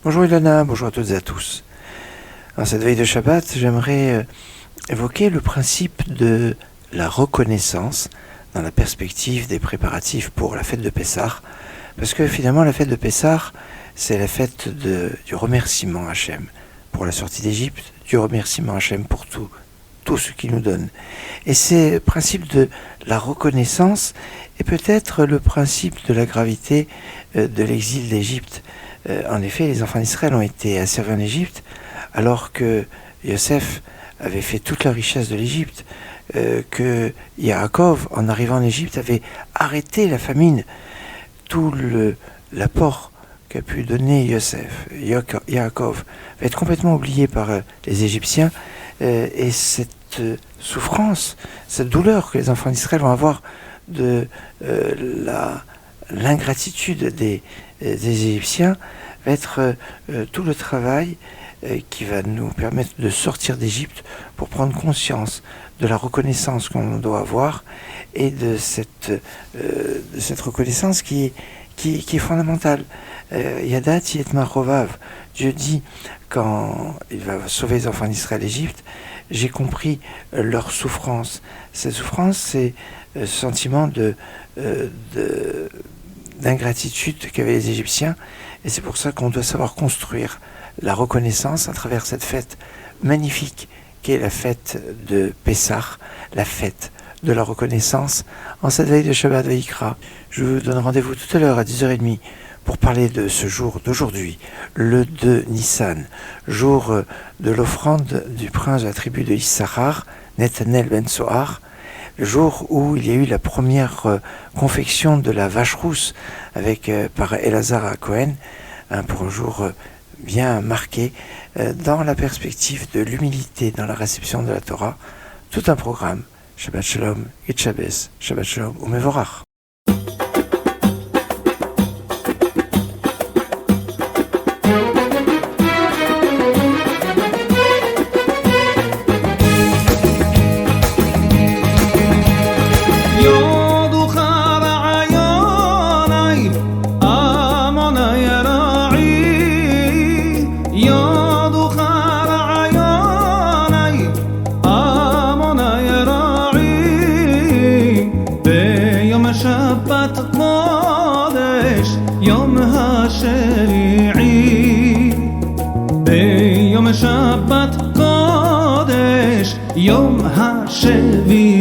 Bonjour Ilana, bonjour à toutes et à tous. En cette veille de Shabbat, j'aimerais évoquer le principe de la reconnaissance dans la perspective des préparatifs pour la fête de Pessah, parce que finalement la fête de Pessah, c'est la fête du remerciement à Hachem pour la sortie d'Égypte, du remerciement à Hachem pour tout ce qu'il nous donne. Et c'est le principe de la reconnaissance et peut-être le principe de la gravité de l'exil d'Égypte. En effet, les enfants d'Israël ont été asservis en Égypte alors que Yosef avait fait toute la richesse de l'Égypte, que Yaakov, en arrivant en Égypte, avait arrêté la famine. Tout l'apport qu'a pu donner Yaakov va être complètement oublié par les Égyptiens, et cette souffrance, cette douleur que les enfants d'Israël vont avoir de l'ingratitude des Égyptiens va être tout le travail qui va nous permettre de sortir d'Égypte pour prendre conscience de la reconnaissance qu'on doit avoir et de cette reconnaissance qui est fondamentale. Yadat Yetma Rovav, Dieu dit quand il va sauver les enfants d'Israël d'Égypte, j'ai compris leur souffrance. Cette souffrance, c'est ce sentiment d'ingratitude qu'avaient les Égyptiens, et c'est pour ça qu'on doit savoir construire la reconnaissance à travers cette fête magnifique qui est la fête de Pessah, la fête de la reconnaissance en cette veille de Shabbat Vayikra. Je vous donne rendez-vous tout à l'heure à 10h30 pour parler de ce jour d'aujourd'hui, le 2 Nissan, jour de l'offrande du prince de la tribu de Issachar, Nethanel ben Sohar, le jour où il y a eu la première confection de la vache rousse par Elazar à Cohen, pour un jour bien marqué dans la perspective de l'humilité dans la réception de la Torah. Tout un programme. Shabbat Shalom, Yit Shabbos, Shabbat Shalom, Umevorach. שבת קודש יום השביעי ביום שבת קודש יום השביעי